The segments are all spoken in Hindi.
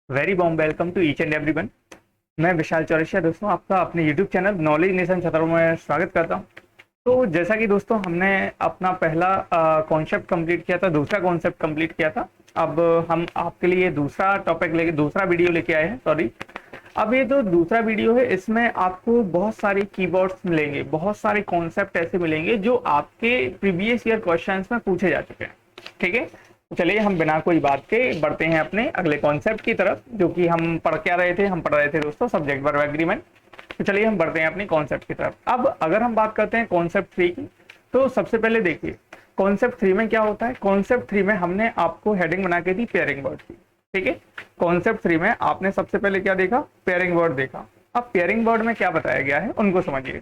Very warm welcome to each and everyone. मैं विशाल चौरसिया दोस्तों आपका अपने YouTube channel knowledge nation Chhatarpur में स्वागत करता हूं। तो जैसा कि दोस्तों हमने अपना पहला कॉन्सेप्ट कंप्लीट किया था, दूसरा कॉन्सेप्ट कंप्लीट किया था। अब हम आपके लिए दूसरा टॉपिक लेके दूसरा वीडियो लेके आए हैं। सॉरी, अब ये जो दूसरा वीडियो है इसमें आपको बहुत सारे कीवर्ड्स मिलेंगे, बहुत सारे कॉन्सेप्ट ऐसे मिलेंगे जो आपके प्रीवियस ईयर क्वेश्चंस में पूछे जा चुके हैं। ठीक है, तो चलिए हम बिना कोई बात के बढ़ते हैं अपने अगले कॉन्सेप्ट की तरफ, जो कि हम पढ़ क्या रहे थे। हम पढ़ रहे थे दोस्तों सब्जेक्ट वर्ब एग्रीमेंट। तो चलिए हम बढ़ते हैं अपनी कॉन्सेप्ट की तरफ। अब अगर हम बात करते हैं कॉन्सेप्ट 3 की, तो सबसे पहले देखिए कॉन्सेप्ट 3 में क्या होता है। कॉन्सेप्ट 3 में हमने आपको हेडिंग बना के दी पेयरिंग वर्ड की। ठीक है, कॉन्सेप्ट 3 में आपने सबसे पहले क्या देखा, पेयरिंग वर्ड देखा। अब पेयरिंग वर्ड में क्या बताया गया है उनको समझिए।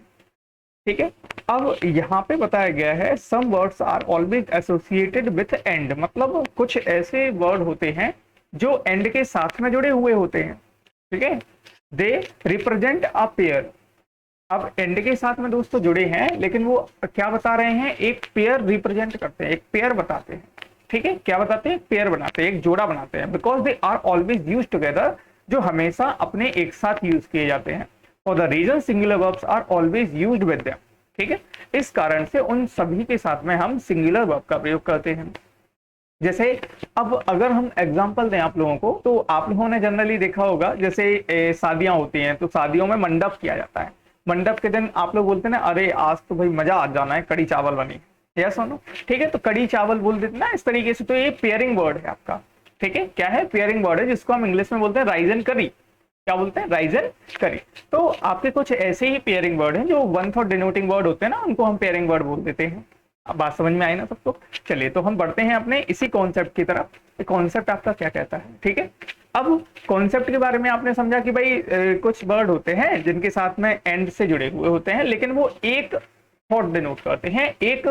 ठीक है, अब यहाँ पे बताया गया है some words are always associated with and, मतलब कुछ ऐसे वर्ड होते हैं जो एंड के साथ में जुड़े हुए होते हैं। ठीक है, दे रिप्रेजेंट अ पेयर। अब एंड के साथ में दोस्तों जुड़े हैं, लेकिन वो क्या बता रहे हैं, एक पेयर रिप्रेजेंट करते हैं, एक पेयर बताते हैं। ठीक है, क्या बताते हैं, पेयर बनाते हैं, एक जोड़ा बनाते हैं। Because they are always use together, जो हमेशा अपने एक साथ यूज किए जाते हैं। For the reason singular verbs are always used with them. ठीक है, इस कारण से उन सभी के साथ में हम सिंगुलर वर्ब का प्रयोग करते हैं। जैसे अब अगर हम एग्जांपल दें आप लोगों को, तो आप लोगों ने जनरली देखा होगा, जैसे शादियां होती हैं तो शादियों में मंडप किया जाता है। मंडप के दिन आप लोग बोलते हैं ना, अरे आज तो भाई मजा आ जाना है, कड़ी चावल बनी। यस सुनो, ठीक है, तो कड़ी चावल बोल देते ना इस तरीके से। तो ये पेयरिंग वर्ड है आपका। ठीक है, क्या है, पेयरिंग वर्ड है, जिसको हम इंग्लिश में बोलते हैं राइज एंड करी। क्या बोलते हैं, राइज एंड करी। तो आपके कुछ ऐसे ही पेयरिंग वर्ड हैं जो वन थॉट डिनोटिंग वर्ड होते हैं ना, उनको हम पेयरिंग वर्ड बोल देते हैं। अब बात समझ में आई ना सबको। चलिए तो हम बढ़ते हैं अपने इसी कॉन्सेप्ट की तरफ। कॉन्सेप्ट आपका क्या कहता है। ठीक है, अब कॉन्सेप्ट के बारे में आपने समझा कि भाई कुछ वर्ड होते हैं जिनके साथ में एंड से जुड़े हुए होते हैं, लेकिन वो एक थॉट डिनोट करते हैं, एक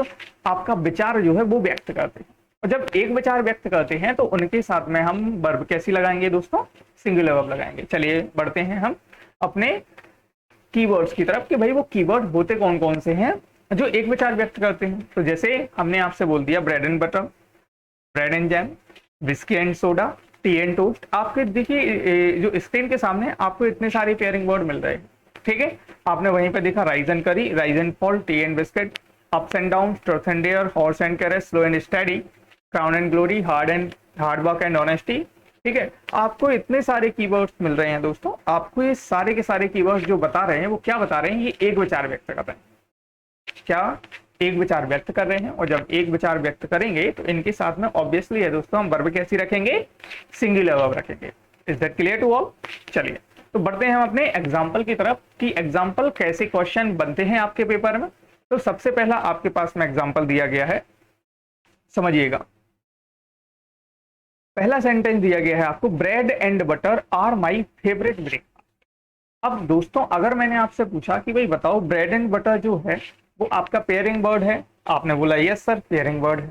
आपका विचार जो है वो व्यक्त करते हैं। और जब एक विचार व्यक्त करते हैं तो उनके साथ में हम वर्ब कैसी लगाएंगे दोस्तों, सिंगुलर वर्ब लगाएंगे। चलिए बढ़ते हैं हम अपने कीवर्ड्स की तरफ कि भाई वो कीवर्ड होते कौन कौन से हैं जो एक विचार व्यक्त करते हैं। तो जैसे हमने आपसे बोल दिया bread and butter, bread and jam, whisky and soda, T and toast. आपके देखिए जो स्क्रीन के सामने आपको इतने सारे पेयरिंग वर्ड मिल रहे हैं। ठीक है, आपने वहीं पे देखा rice and curry, rise and fall, tea and biscuit, ups and down, truth and dare, horse and carrot, slow and steady, crown and glory, hard work and honesty. ठीक है, आपको इतने सारे कीवर्ड्स मिल रहे हैं दोस्तों। आपको ये सारे के सारे कीवर्ड्स जो बता रहे हैं वो क्या बता रहे हैं, ये एक विचार व्यक्त कर रहे हैं। क्या, एक विचार व्यक्त कर रहे हैं। और जब एक विचार व्यक्त करेंगे तो इनके साथ में ऑब्वियसली है दोस्तों हम वर्ब कैसी रखेंगे, सिंगुलर वर्ब रखेंगे। Is that clear to all. चलिए तो बढ़ते हैं हम अपने एग्जाम्पल की तरफ कि एग्जाम्पल कैसे क्वेश्चन बनते हैं आपके पेपर में। तो सबसे पहला आपके पास में एग्जाम्पल दिया गया है, समझिएगा। पहला सेंटेंस दिया गया है आपको, bread and butter are my favourite breakfast. अब दोस्तों अगर मैंने आपसे पूछा कि भाई बताओ ब्रेड एंड बटर जो है वो आपका पेयरिंग वर्ड है, आपने बोला यस सर पेयरिंग वर्ड है।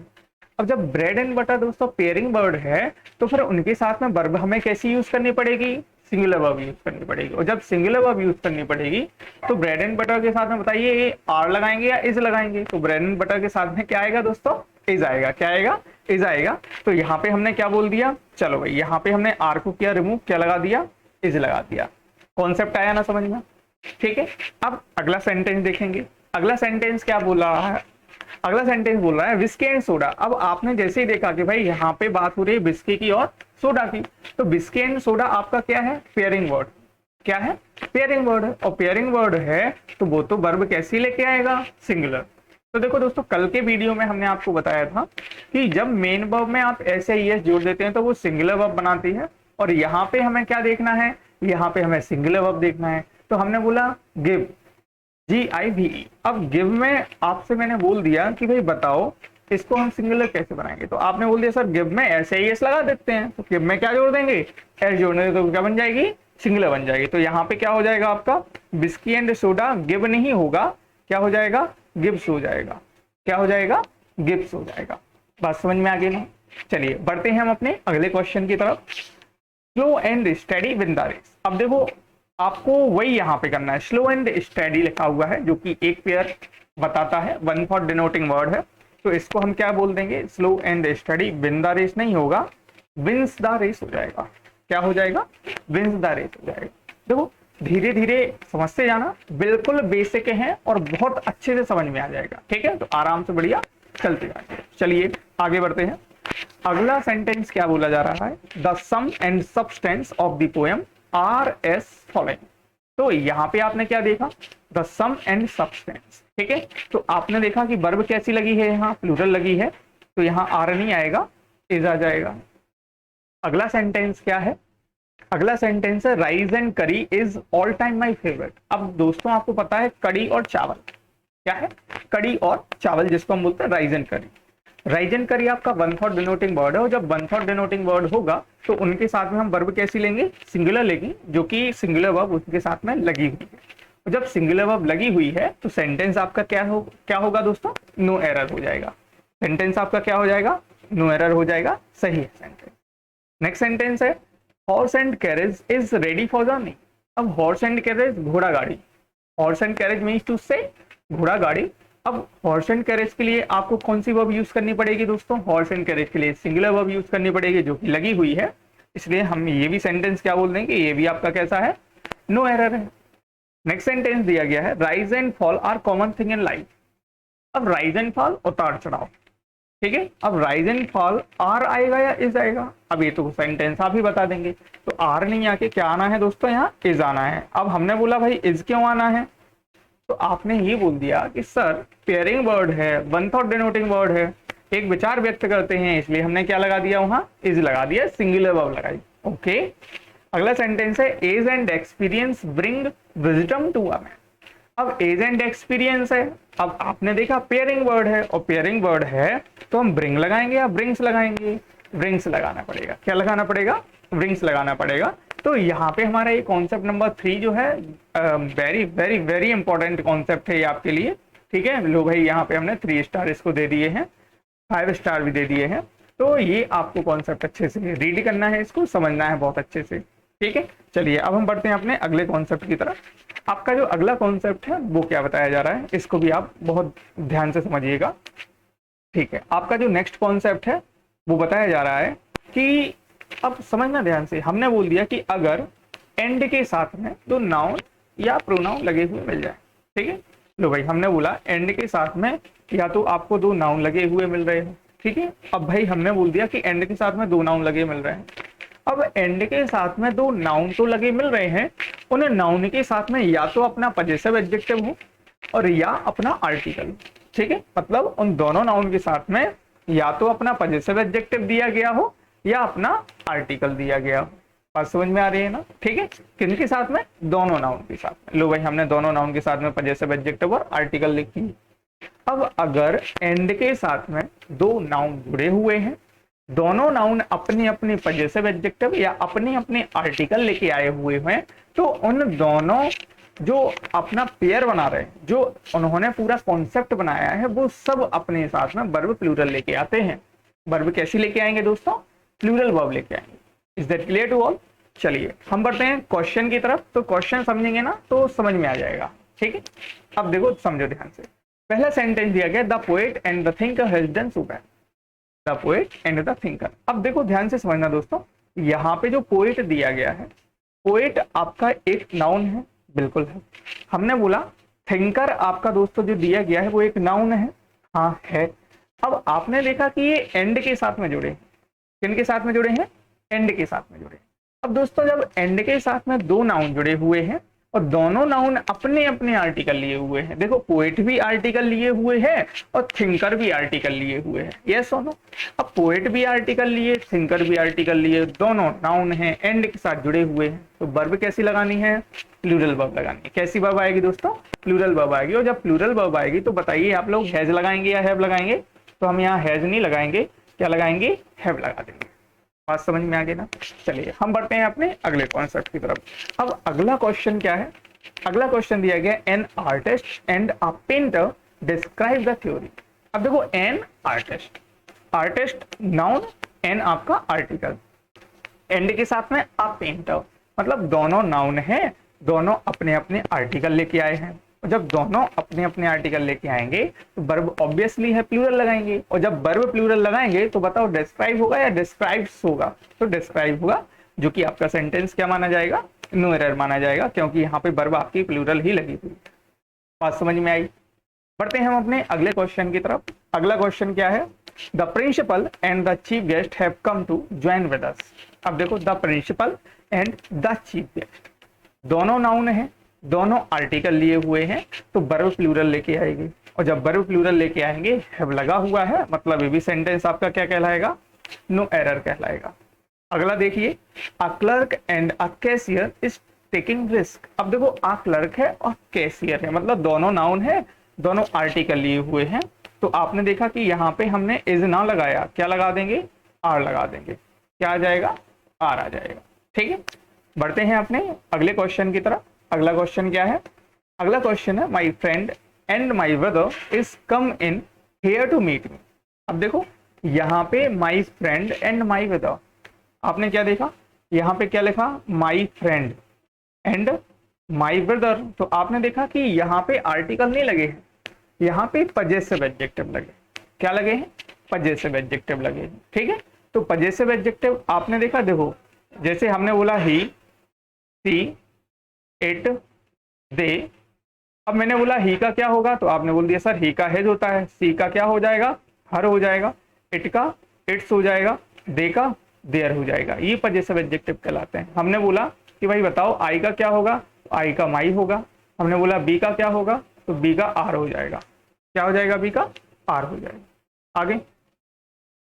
अब जब ब्रेड एंड बटर दोस्तों पेयरिंग वर्ड है तो फिर उनके साथ में वर्ब हमें कैसी यूज करनी पड़ेगी, सिंगुलर वर्ब यूज करनी पड़ेगी। और जब सिंगुलर वर्ब यूज करनी पड़ेगी तो ब्रेड एंड बटर के साथ में बताइए ये आर लगाएंगे या इज लगाएंगे। तो ब्रेड एंड बटर के साथ में क्या आएगा दोस्तों, इज आएगा। क्या आएगा, इज आएगा। तो यहाँ पे हमने क्या बोल दिया, चलो भाई यहाँ पे हमने आर को किया रिमूव, क्या लगा दिया, इज लगा दिया। कॉन्सेप्ट आया ना समझ में। ठीक है, अब अगला सेंटेंस देखेंगे। अगला सेंटेंस क्या बोल रहा है, अगला सेंटेंस बोल रहा है विस्की एंड सोडा। अब आपने जैसे ही देखा कि भाई यहाँ पे बात हो रही है विस्की की और सोडा की, तो विस्की एंड सोडा आपका क्या है, पेयरिंग वर्ड। क्या है, पेयरिंग वर्ड है। और पेयरिंग वर्ड है तो वो तो वर्ब कैसी लेके आएगा, सिंगुलर। तो देखो दोस्तों कल के वीडियो में हमने आपको बताया था कि जब मेन वर्ब में आप ऐसे एस जोड़ देते हैं तो वो सिंगुलर वर्ब बनाती है। और यहाँ पे हमें क्या देखना है, यहाँ पे हमें सिंगुलर वर्ब देखना है। तो हमने बोला गिव, GIVE। अब गिव में आपसे मैंने बोल दिया कि भाई बताओ इसको हम सिंगुलर कैसे बनाएंगे। तो आपने बोल दिया सर गिव में ऐसे ही एस लगा देते हैं। तो गिव में क्या जोड़ देंगे, एस जोड़ने तो क्या बन जाएगी, सिंगुलर बन जाएगी। तो यहाँ पे क्या हो जाएगा आपका, विस्की एंड सोडा गिव नहीं होगा, क्या हो जाएगा, गिव्स हो जाएगा। क्या हो जाएगा, गिव्स हो जाएगा। बात समझ में आ गई ना। चलिए बढ़ते हैं हम अपने अगले क्वेश्चन की तरफ। Slow and steady win the race. अब देखो आपको वही यहाँ पे करना है, स्लो एंड स्टडी लिखा हुआ है जो कि एक पेयर बताता है, वन फॉर डिनोटिंग वर्ड है। तो इसको हम क्या बोल देंगे, slow and steady win the race नहीं होगा, विंस द रेस हो जाएगा। क्या हो जाएगा, विंस द रेस हो जाएगा। देखो धीरे धीरे समझते जाना, बिल्कुल बेसिक है और बहुत अच्छे से समझ में आ जाएगा। ठीक है, तो आराम से बढ़िया चलते जाएंगे। चलिए आगे बढ़ते हैं। अगला सेंटेंस क्या बोला जा रहा है, the sum and substance of the poem are as following. तो यहाँ पे आपने क्या देखा, द सम एंड सब्सटेंस। ठीक है, तो आपने देखा कि वर्ब कैसी लगी है, यहाँ प्लूरल लगी है, तो यहाँ आर नहीं आएगा, इज आ जाएगा। अगला सेंटेंस क्या है, अगला सेंटेंस है राइस एंड करी is all time my favourite. अब दोस्तों आपको पता है कड़ी और चावल क्या है, कड़ी और चावल जिसको हम बोलते हैं राइस एंड करी। राइस एंड करी आपका वन थॉट डिनोटिंग वर्ड है, और जब वन थॉट डिनोटिंग वर्ड होगा तो उनके साथ में हम वर्ब कैसी लेंगे, सिंगुलर लेंगे, जो कि सिंगुलर वर्ब उनके साथ में लगी हुई है। और जब सिंगुलर वर्ब लगी हुई है तो सेंटेंस आपका क्या होगा दोस्तों, नो एरर हो जाएगा। सेंटेंस आपका क्या हो जाएगा, नो एरर हो जाएगा, सही है सेंटेंस। नेक्स्ट सेंटेंस है horse and carriage is ready for journey. अब हॉर्स एंड कैरेज घोड़ा गाड़ी, horse and carriage means to say घोड़ा गाड़ी। अब हॉर्स एंड कैरेज के लिए आपको कौन सी वर्ब यूज करनी पड़ेगी दोस्तों, हॉर्स एंड कैरेज के लिए सिंगुलर वर्ब यूज करनी पड़ेगी जो कि लगी हुई है, इसलिए हम ये भी सेंटेंस क्या बोल देंगे, ये भी आपका कैसा है, नो एरर है। नेक्स्ट सेंटेंस दिया गया है rise and fall are common thing in life. अब राइज एंड फॉल उतार चढ़ाव, ठीक है, अब राइज एंड फॉल आर आएगा या इज आएगा, अब ये तो सेंटेंस आप ही बता देंगे। तो आर नहीं आके क्या आना है दोस्तों, यहाँ इज आना है। अब हमने बोला भाई इज क्यों आना है, तो आपने ये बोल दिया कि सर पेयरिंग वर्ड है, वन थॉट डिनोटिंग वर्ड है, एक विचार व्यक्त करते हैं, इसलिए हमने क्या लगा दिया, वहां इज लगा दिया, सिंगुलर वर्ब लगाई। ओके, अगला सेंटेंस है age and experience bring wisdom to a man. अब एज एंड एक्सपीरियंस है, अब आपने देखा पेयरिंग वर्ड है, और पेयरिंग वर्ड है तो हम ब्रिंग लगाएंगे या ब्रिंग्स लगाएंगे, ब्रिंग्स लगाना पड़ेगा। क्या लगाना पड़ेगा, ब्रिंग्स लगाना पड़ेगा। तो यहाँ पे हमारा ये कॉन्सेप्ट नंबर 3 जो है very very very important concept है ये आपके लिए। ठीक है, लो भाई यहाँ पे हमने 3 स्टार इसको दे दिए हैं, 5 स्टार भी दे दिए हैं। तो ये आपको कॉन्सेप्ट अच्छे से रीड करना है, इसको समझना है बहुत अच्छे से। ठीक है, चलिए अब हम बढ़ते हैं अपने अगले कॉन्सेप्ट की तरफ। आपका जो अगला कॉन्सेप्ट है वो क्या बताया जा रहा है, इसको भी आप बहुत ध्यान से समझिएगा। ठीक है, आपका जो नेक्स्ट कॉन्सेप्ट है वो बताया जा रहा है कि अब समझना ध्यान से, हमने बोल दिया कि अगर एंड के साथ में दो नाउन या प्रोनाउन लगे हुए मिल जाए। ठीक है, लो भाई हमने बोला एंड के साथ में या तो आपको 2 नाउन लगे हुए मिल रहे हैं। ठीक है, अब भाई हमने बोल दिया कि एंड के साथ में 2 नाउन लगे मिल रहे हैं। अब एंड के साथ में 2 नाउन तो लगे मिल रहे हैं, उन नाउन के साथ में या तो अपना पजेसिव एडजेक्टिव हो और या अपना आर्टिकल। ठीक है, मतलब उन दोनों नाउन के साथ में या तो अपना पजेसिव एडजेक्टिव दिया गया हो या अपना आर्टिकल दिया गया हो। बात समझ में आ रही है ना। ठीक है, किनके साथ में, दोनों नाउन के साथ में। लो भाई हमने दोनों नाउन के साथ में पजेसिव एडजेक्टिव और आर्टिकल लिखी। अब अगर एंड के साथ में 2 नाउन जुड़े हुए हैं, दोनों नाउन अपने अपने पजेसिव एडजेक्टिव या अपने अपने आर्टिकल लेके आए हुए हैं, तो उन दोनों जो अपना पेयर बना रहे हैं, जो उन्होंने पूरा कॉन्सेप्ट बनाया है, वो सब अपने साथ में वर्ब प्लूरल लेके आते हैं। वर्ब कैसी लेके आएंगे दोस्तों, प्लूरल वर्ब लेके आएंगे। Is that clear to all. चलिए हम बढ़ते हैं क्वेश्चन की तरफ। तो क्वेश्चन समझेंगे ना तो समझ में आ जाएगा। ठीक है, अब देखो समझो ध्यान से। पहला सेंटेंस दिया गया the poet and the thinker has done so bad. The poet and the thinker. अब देखो ध्यान से समझना दोस्तों, यहाँ पे जो पोएट दिया गया है, पोएट आपका एक नाउन है, बिल्कुल है। हमने बोला थिंकर आपका दोस्तों जो दिया गया है वो एक नाउन है, हाँ है। अब आपने देखा कि ये एंड के साथ में जुड़े, किन के साथ में जुड़े हैं, एंड के साथ में जुड़े। अब दोस्तों जब एंड के साथ में 2 नाउन जुड़े हुए हैं और दोनों नाउन अपने अपने आर्टिकल लिए हुए हैं, देखो पोएट भी आर्टिकल लिए हुए है और थिंकर भी आर्टिकल लिए हुए हैं, यस और नो। अब पोएट भी आर्टिकल लिए, थिंकर भी आर्टिकल लिए, दोनों नाउन हैं, एंड के साथ जुड़े हुए हैं, तो वर्ब कैसी लगानी है, प्लूरल वर्ब लगानी है। कैसी वर्ब आएगी दोस्तों, प्लूरल वर्ब आएगी। और जब प्लूरल वर्ब आएगी तो बताइए आप लोग हैज लगाएंगे या हैव लगाएंगे, तो हम यहाँ हैज नहीं लगाएंगे, क्या लगाएंगे, हैव लगा देंगे। बात समझ में आ गई ना। चलिए हम बढ़ते हैं अपने अगले कॉन्सेप्ट की तरफ। अब अगला क्वेश्चन क्या है, अगला क्वेश्चन दिया गया an artist and a painter describe the theory. अब देखो an artist, artist noun, an आपका आर्टिकल, एंड के साथ में अ पेंटर, मतलब दोनों नाउन है, दोनों अपने अपने आर्टिकल लेके आए हैं। और जब दोनों अपने अपने आर्टिकल लेके आएंगे तो वर्ब ऑब्वियसली है प्लूरल लगाएंगे, और जब वर्ब प्लूरल लगाएंगे तो बताओ डिस्क्राइब होगा या डिस्क्राइब्स होगा, तो डिस्क्राइब होगा। जो कि आपका सेंटेंस क्या माना जाएगा, नो एरर माना जाएगा, क्योंकि यहाँ पे वर्ब आपकी प्लूरल ही लगी हुई है। बात समझ में आई। बढ़ते हैं हम अपने अगले क्वेश्चन की तरफ। अगला क्वेश्चन क्या है, the principal and the chief guest have come to join with us. अब देखो, the principal and the chief guest दोनों नाउन है, दोनों आर्टिकल लिए हुए हैं, तो वर्ब प्लूरल लेके आएंगे, और जब वर्ब प्लूरल लेके आएंगे हैव लगा हुआ है, मतलब ये भी सेंटेंस आपका क्या कहलाएगा, नो एरर कहलाएगा। अगला देखिए, अ clerk and a cashier is taking risk. अब देखो, अ क्लर्क है और कैशियर है, मतलब दोनों नाउन है, दोनों आर्टिकल लिए हुए हैं, तो आपने देखा कि यहाँ पे हमने इज ना लगाया, क्या लगा देंगे, आर लगा देंगे, क्या आ जाएगा, आर आ जाएगा। ठीक है, बढ़ते हैं अपने अगले क्वेश्चन की तरफ। अगला क्वेश्चन क्या है, अगला क्वेश्चन है, my friend and my brother is come in here to meet me. अब देखो, यहाँ पे my friend and my brother, आपने क्या देखा, यहाँ पे क्या लिखा, my friend and my brother, तो आपने देखा कि यहाँ पे आर्टिकल नहीं लगे हैं, यहाँ पे पजेसिव एडजेक्टिव लगे। क्या लगे हैं, पजेसिव एडजेक्टिव लगे हैं। ठीक है, तो पजेसिव एडजेक्टिव आपने देखा, देखो जैसे हमने बोला ही, सी, इट, दे, अब मैंने बोला ही का क्या होगा, तो आपने बोल दिया सर ही का हेज होता है, सी का क्या हो जाएगा, हर हो जाएगा, इट का इट्स हो जाएगा, दे का देयर हो जाएगा, ये पजेसिव एडजेक्टिव कहलाते हैं। हमने बोला कि भाई बताओ आई का क्या होगा, आई का माई होगा। हमने बोला बी का क्या होगा, तो बी का आर हो जाएगा, क्या हो जाएगा, बी का आर हो जाएगा। आगे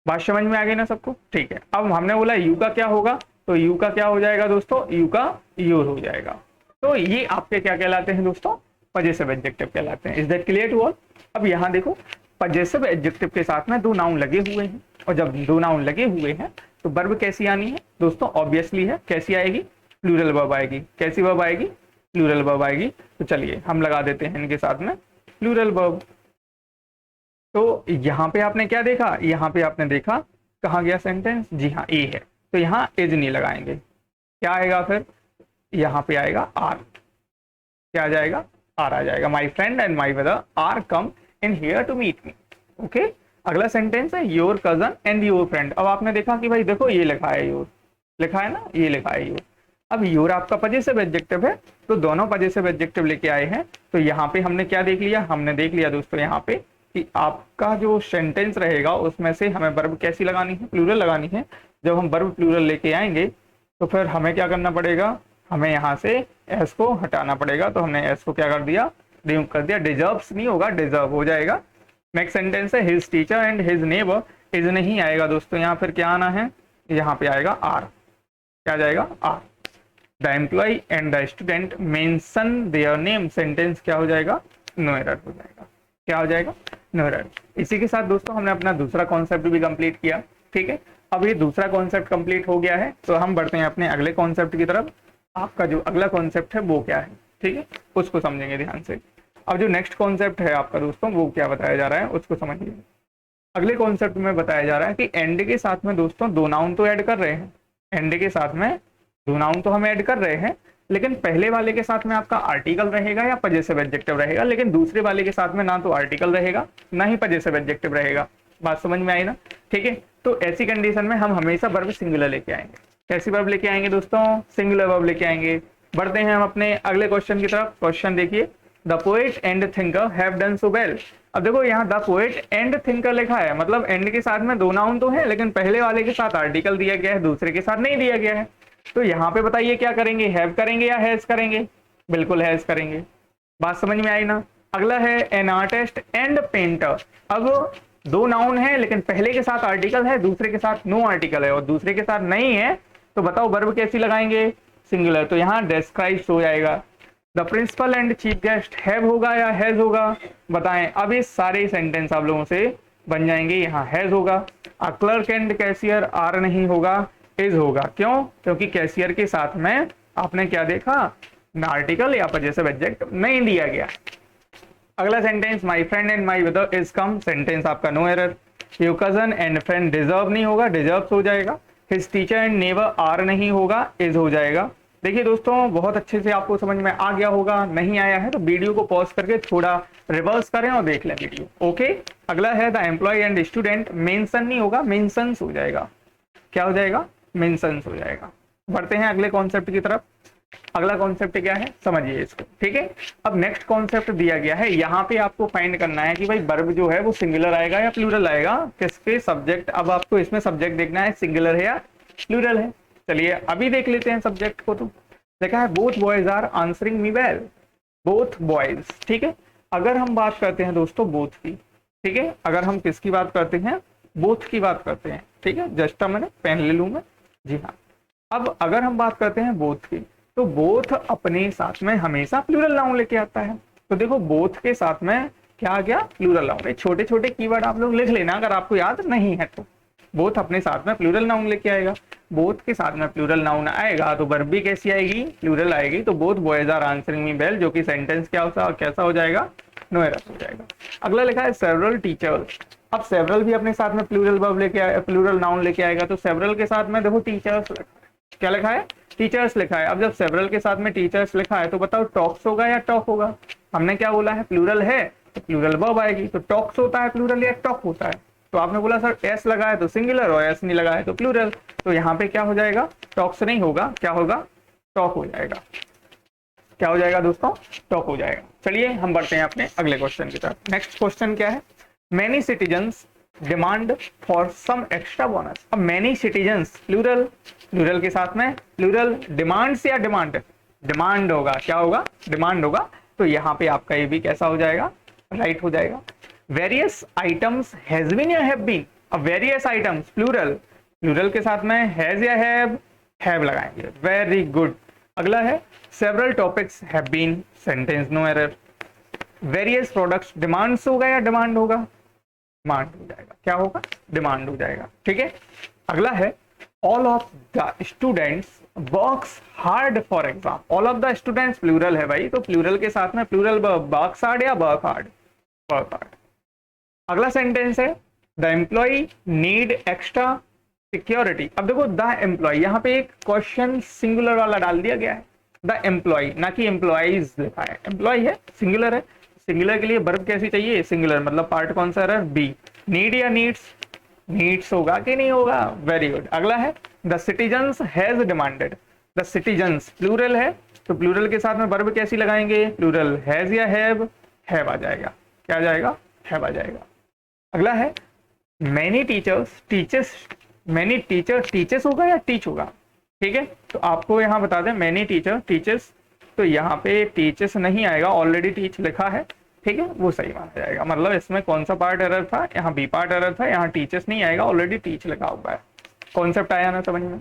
बात समझ में आ गई ना सबको, ठीक है। अब हमने बोला यू का क्या होगा, तो यू का क्या हो जाएगा दोस्तों, यू का योर हो जाएगा। तो ये आपके क्या कहलाते हैं दोस्तों, पजेसिव एडजेक्टिव कहलाते हैं। Is that clear to all. अब यहाँ देखो, पजेसिव एडजेक्टिव के साथ में दो नाउन लगे हुए हैं, और जब दो नाउन लगे हुए हैं तो वर्ब कैसी आनी है दोस्तों, ऑब्वियसली है, कैसी आएगी, प्लूरल वर्ब आएगी। कैसी वर्ब आएगी, प्लूरल वर्ब आएगी। तो चलिए हम लगा देते हैं इनके साथ में प्लूरल वर्ब। तो यहाँ पे आपने क्या देखा, यहाँ पे आपने देखा कहाँ गया सेंटेंस, जी हाँ ए है, तो यहाँ इज नहीं लगाएंगे, क्या आएगा फिर, यहाँ पे आएगा आर, क्या आ जाएगा, आर आ जाएगा। My friend and my brother are come in here to meet me. Okay, अगला सेंटेंस है your cousin and your friend. अब आपने देखा कि भाई देखो ये लिखा है योर, लिखा है ना, ये लिखा है योर। अब योर आपका पजेसिव एडजेक्टिव है, तो दोनों पजेसिव एडजेक्टिव लेके आए हैं। तो यहाँ पे हमने क्या देख लिया, हमने देख लिया दोस्तों यहाँ पे कि आपका जो सेंटेंस रहेगा उसमें से हमें वर्ब कैसी लगानी है, प्लूरल लगानी है। जब हम वर्ब प्लूरल लेके आएंगे तो फिर हमें क्या करना पड़ेगा, हमें यहाँ से एस को हटाना पड़ेगा। तो हमने एस को क्या कर दिया, रिमूव कर दिया, डिजर्व्स नहीं होगा, डिजर्व हो जाएगा। नेक्स्ट सेंटेंस है his teacher and his neighbour, is नहीं आएगा दोस्तों, यहाँ फिर क्या आना है, यहाँ पे आएगा आर, क्या जाएगा, are. The employee and the student mention their name, sentence क्या हो जाएगा, नो एरर हो जाएगा, क्या हो जाएगा, नो एरर। इसी के साथ दोस्तों हमने अपना दूसरा कॉन्सेप्ट भी कंप्लीट किया। ठीक है, अब ये दूसरा कॉन्सेप्ट कंप्लीट हो गया है, तो हम बढ़ते हैं अपने अगले कॉन्सेप्ट की तरफ। आपका जो अगला कॉन्सेप्ट है वो क्या है, ठीक है, उसको समझेंगे ध्यान से। अब जो नेक्स्ट कॉन्सेप्ट है आपका दोस्तों, वो क्या बताया जा रहा है उसको समझिए। अगले कॉन्सेप्ट में बताया जा रहा है कि एंड के साथ में दोस्तों दो नाउन तो ऐड कर रहे हैं, एंड के साथ में दो नाउन तो हम ऐड कर रहे हैं, लेकिन पहले वाले के साथ में आपका आर्टिकल रहेगा या पजेसिव एडजेक्टिव रहेगा, लेकिन दूसरे वाले के साथ में ना तो आर्टिकल रहेगा ना ही पजेसिव एडजेक्टिव रहेगा। बात समझ में आई ना, ठीक है। तो ऐसी कंडीशन में हम हमेशा वर्ब सिंगुलर लेके आएंगे। कैसी वर्ब लेके आएंगे दोस्तों, सिंगुलर वर्ब लेके आएंगे। बढ़ते हैं हम अपने अगले क्वेश्चन की तरफ। क्वेश्चन देखिए, the poet and thinker have done so well. अब देखो यहाँ द पोएट एंड थिंकर लिखा है, मतलब एंड के साथ में दो नाउन तो है, लेकिन पहले वाले के साथ आर्टिकल दिया गया है, दूसरे के साथ नहीं दिया गया है। तो यहाँ पे बताइए क्या करेंगे, हैव करेंगे या हैज करेंगे, बिल्कुल हैज करेंगे। बात समझ में आई ना। अगला है एन आर्टिस्ट एंड पेंटर। अब दो नाउन है, लेकिन पहले के साथ आर्टिकल है, दूसरे के साथ नो आर्टिकल है, और दूसरे के साथ नहीं है, तो बताओ वर्ब कैसी लगाएंगे, सिंगुलर। तो यहाँ डिस्क्राइब्स हो जाएगा। The principal and chief guest have होगा या हैज होगा, बताएं। अब ये सारे सेंटेंस आप लोगों से बन जाएंगे, यहाँ हैज होगा। A clerk and cashier are नहीं होगा, इज होगा। क्यों, क्योंकि कैशियर के साथ में आपने क्या देखा, ना आर्टिकल या पजेसिव एडजेक्टिव नहीं दिया गया। अगला sentence, my friend and my brother is come, sentence आपका no error. Your cousin and friend deserve नहीं होगा, डिजर्व हो जाएगा। His teacher and neighbour are नहीं होगा, इज हो जाएगा। देखिए दोस्तों, बहुत अच्छे से आपको समझ में आ गया होगा, नहीं आया है तो वीडियो को पॉज करके थोड़ा रिवर्स करें और देख लें वीडियो। ओके, अगला है the employee and student, mention नहीं होगा, मेंशंस हो जाएगा। क्या हो जाएगा, मेंशंस हो जाएगा। बढ़ते हैं अगले कॉन्सेप्ट की तरफ। अगला कॉन्सेप्ट क्या है, समझिए इसको, ठीक है। अब नेक्स्ट कॉन्सेप्ट दिया गया है, यहाँ पे आपको फाइंड करना है कि भाई वर्ब जो है वो सिंगुलर आएगा या प्लूरल आएगा, किसके सब्जेक्ट। अब आपको इसमें सब्जेक्ट देखना है सिंगुलर है या प्लूरल है। चलिए अभी देख लेते हैं सब्जेक्ट को। तो देखा है both boys are answering me well, both boys, ठीक है। अगर हम बात करते हैं दोस्तों बोथ की, ठीक है, अगर हम किसकी बात करते हैं, बोथ की बात करते हैं, ठीक है। जस्ट मैंने पेन ले लूं मैं, जी हाँ। अब अगर हम बात करते हैं बोथ की, तो बोथ अपने साथ में हमेशा प्लूरल नाउन लेके आता है। तो देखो बोथ के साथ में क्या आ गया, प्लूरल नाउन। छोटे छोटे कीवर्ड आप लोग लिख लेना अगर आपको याद नहीं है तो। बोथ अपने साथ में प्लूरल नाउन लेके आएगा, बोथ के साथ में प्लूरल नाउन आएगा तो वर्ब भी कैसी आएगी, प्लूरल आएगी। तो both boys are answering me well, जो कि सेंटेंस क्या होता है, कैसा हो जाएगा, नो एरर हो जाएगा। अगला लिखा है सेवरल टीचर्स। अब सेवरल भी अपने साथ में प्लूरल वर्ब लेके आएगा, प्लूरल नाउन लेके आएगा। तो सेवरल के साथ में देखो टीचर्स, क्या लिखा है, टीचर्स लिखा है। अब जब सेवरल के साथ में टीचर्स लिखा है तो बताओ टॉक्स होगा या टॉक होगा। हमने क्या बोला है, प्लूरल है तो प्लूरल वर्ब आएगी। तो टॉक्स होता है प्लूरल या टॉक होता है। तो आपने बोला सर एस लगा है तो सिंगुलर और एस नहीं लगा है तो प्लूरल। तो यहाँ पे क्या हो जाएगा, टॉक्स नहीं होगा, क्या होगा, टॉक हो जाएगा। क्या हो जाएगा दोस्तों, टॉक हो जाएगा। चलिए हम बढ़ते हैं अपने अगले क्वेश्चन की तरफ। नेक्स्ट क्वेश्चन क्या है, many citizens demand for some extra bonus. अब मेनी सिटीजन्स प्लूरल, प्लूरल के साथ में प्लूरल, डिमांड्स या डिमांड, डिमांड होगा, क्या होगा, डिमांड होगा। तो यहाँ पे आपका ये भी कैसा हो जाएगा, राइट हो जाएगा। वेरियस आइटम्स हैज बीन या हैव बीन। अब वेरियस आइटम्स प्लूरल, प्लूरल के साथ में हैज या हैव लगाएंगे, वेरी गुड। अगला है several topics have been, sentence no error. Various products demands होगा या डिमांड होगा, डिमांड हो जाएगा, क्या होगा, डिमांड हो जाएगा, ठीक है। अगला है all of the students works hard for exam. All of the students plural है भाई, तो प्लूरल के साथ में प्लूरल वर्क्स हार्ड या वर्क हार्ड, वर्क हार्ड। अगला सेंटेंस है the employee need extra security. अब देखो द एम्प्लॉय, यहाँ पे एक क्वेश्चन सिंगुलर वाला डाल दिया गया है, द एम्प्लॉय, ना कि एम्प्लॉइज लिखा है। एम्प्लॉय है, सिंगुलर है, सिंगुलर के लिए वर्ब कैसी चाहिए, सिंगुलर, मतलब पार्ट कौन सा है, बी। नीड या नीड्स, नीड्स होगा कि नहीं होगा, वेरी गुड। अगला है the citizens has demanded. The citizens plural है तो प्लूरल के साथ में वर्ब कैसी लगाएंगे, प्लूरल, हैज या हैव आ जाएगा, क्या आ जाएगा, हैव आ जाएगा। अगला है many teachers teachers, many teacher teachers होगा या टीच होगा, ठीक है। तो आपको यहाँ बता दें मैनी टीचर टीचर्स, तो यहाँ पे टीचर्स नहीं आएगा, ऑलरेडी टीच लिखा है, ठीक है, वो सही माना जाएगा। मतलब इसमें कौन सा पार्ट एरर था, यहाँ बी पार्ट एरर था, यहाँ टीचर्स नहीं आएगा, ऑलरेडी टीच लिखा हुआ है। कॉन्सेप्ट आया ना समझ में।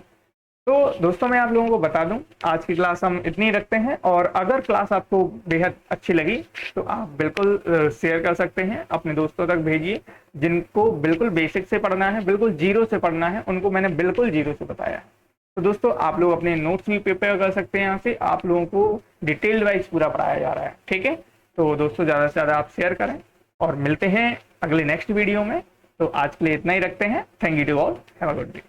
तो दोस्तों मैं आप लोगों को बता दूं आज की क्लास हम इतनी रखते हैं, और अगर क्लास आपको बेहद अच्छी लगी तो आप बिल्कुल शेयर कर सकते हैं, अपने दोस्तों तक भेजिए। जिनको बिल्कुल बेसिक से पढ़ना है, बिल्कुल जीरो से पढ़ना है, उनको मैंने बिल्कुल जीरो से बताया है। तो दोस्तों आप लोग अपने नोट्स भी प्रिपेयर कर सकते हैं, यहाँ से आप लोगों को डिटेल्ड वाइज पूरा पढ़ाया जा रहा है, ठीक है। तो दोस्तों ज़्यादा से ज़्यादा आप शेयर करें, और मिलते हैं अगले नेक्स्ट वीडियो में। तो आज के लिए इतना ही रखते हैं। Thank you to all, have a good day.